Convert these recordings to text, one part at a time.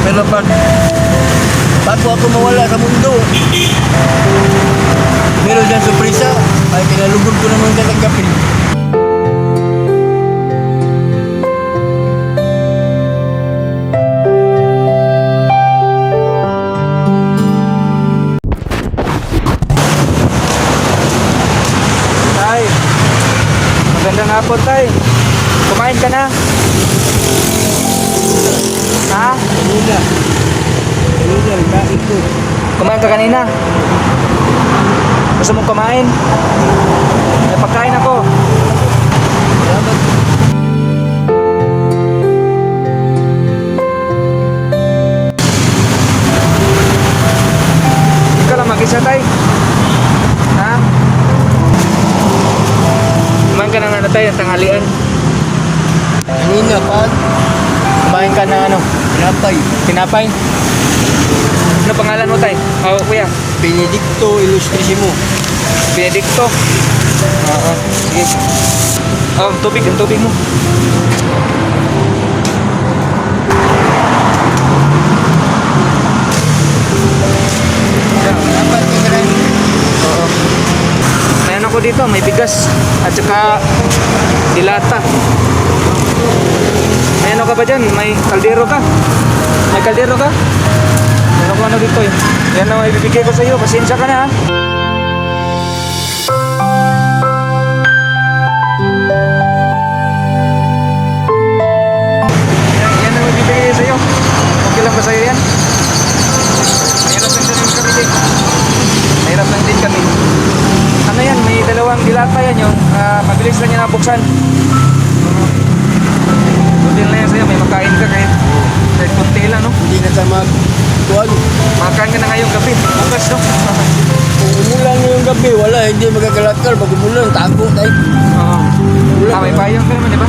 Pero bago ako mawala sa mundo, meron dyan surpresa, ay kinalugod ko naman tatanggapin. Tay, magandang hapon, Tay. Kumain ka na? Ha? Kanina, kain ko. Kumain ka kanina? Gusto mong kumain? May pagkain ako. Salamat. Hindi ka lang mag-isa, Tay. Ha? Kumain ka ng ano, Tay, ang tanghalian. Kanina pa, Kumain ka ng ano, pinapay. tinapay. Ano pangalan mo, Tay? Oh, kuya. Benedicto Ilustrisimo. Benedicto. Oo, sige. Oh, tubig, ang tubig mo. Dapat tingnan. Oo. May ano ko dito, may bigas at saka dilata. May ano ka ba dyan? May kaldero ka? May kaldero ka? Meron ko ano dito eh. Yan na may bibigay ko sa iyo. Pasensya ka na ha. Yan na may bibigay sa iyo. Okay lang ba sa iyo yan? Mahirap lang din kami din. Mahirap lang din kami. Ano yan? May dalawang dilata yan yun. Mabilis lang yan nabuksan. Buti lang yan sa'yo. May makain ka kahit kunti lang, no? Hindi na tayo magkuhan. Makain ka na ngayong gabi. Bukas, no? Kung umulan ngayong gabi, wala, hindi magagalakal. Pag umulan, tago tayo. Oo. Ulan, May payong ka naman, di ba?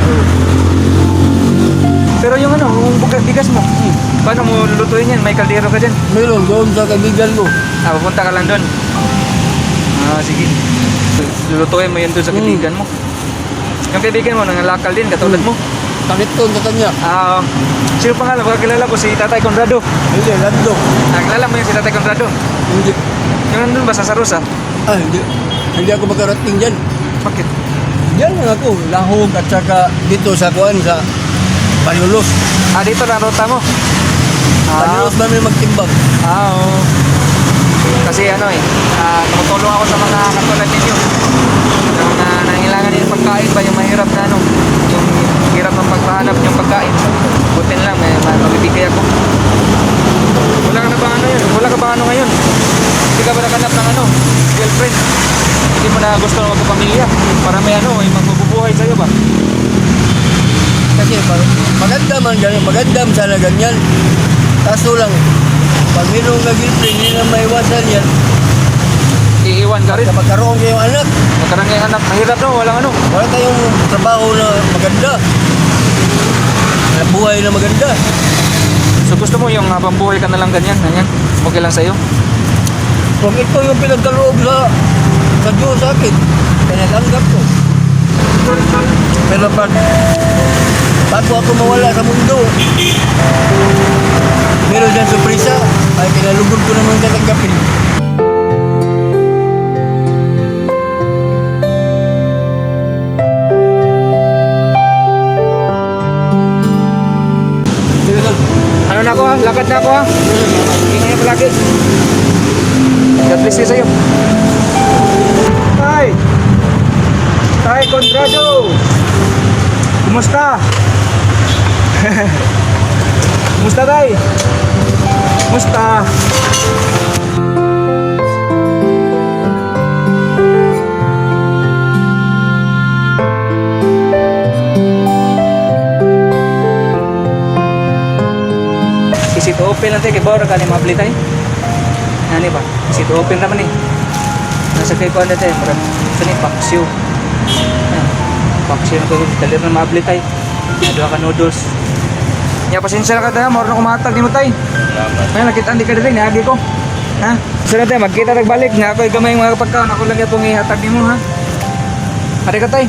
Pero yung ano, yung bigas mo, paano mo lulutuin yan? May kaldero ka dyan. Meron doon sa kaibigan ko. Pupunta ka lang doon. Sige. Lulutuin mo yan doon sa kaibigan mo. Yung kaibigan mo, nangalakal din, katulad mo. Takiton sa kanya. Sino pangalan? Baka kilala ko si Tatay Conrado. Hindi, landok. Kilala mo yung si Tatay Conrado? Hindi. Yung nandun ba sa Sarusa? Hindi. Hindi ako makarating dyan. Bakit? Diyan lang ako. Lahog at saka dito sa kuhan sa Panulos. Dito na ruta mo. Panulos ba may magtimbang? Oo. Kasi ano tumutulong ako sa mga katulad ninyo. Yung mga nangailangan din ng pagkain ba, yung mahirap na ano, yung hirap ng pagpahanap yung pagkain. Butin lang, may mabibigay ako. Wala ka na ba ano yun? Wala ka ba ano ngayon? Hindi ka ba nakanap ng ano, girlfriend? Hindi mo na gusto na magpapamilya para may ano, may magbubuhay sa'yo ba? Kasi maganda man ganyan. Maganda man sana ganyan. Kaso lang, pag mayroong na-girlfriend, hindi na maiwasan yan. Iiwan ka rin. Magkaroon kayong anak. Magkarang yung anak, mahirap no, walang ano. Wala tayong trabaho na maganda. Buhay na maganda. So gusto mo yung habang buhay ka na lang ganyan, okay lang sa'yo? Kung ito yung pinagkaloob sa Diyos sa akin, pinatanggap ko. Pero bago ako mawala sa mundo, meron dyan surpresa, ay kinalugod ko naman tatanggapin. Ano na ako ha? Lakad na ako ha? Ingay mo lagi. God bless you sa'yo. Tay! Tay Conrado! Kumusta? Kumusta tay? Kumusta? Isit open lang tayo kay Bora ka ni mabli tayo. Ano ba? Isit open naman eh. Nasa kay kuhan na tayo. Marang ito ni Paksyo. Paksyo na ko. Dalir na mabli tayo. Nadua ka noodles. Ya pasensya na ka tayo. Moro na kumatag ni mo tayo. Ngayon nakita hindi ka rin. Nahagi ko. Ha? So na tayo. Magkita nagbalik. Nga ako'y gamay mga pagkaon. Ako lang yung itong ihatag ni mo ha. Hari ka tayo.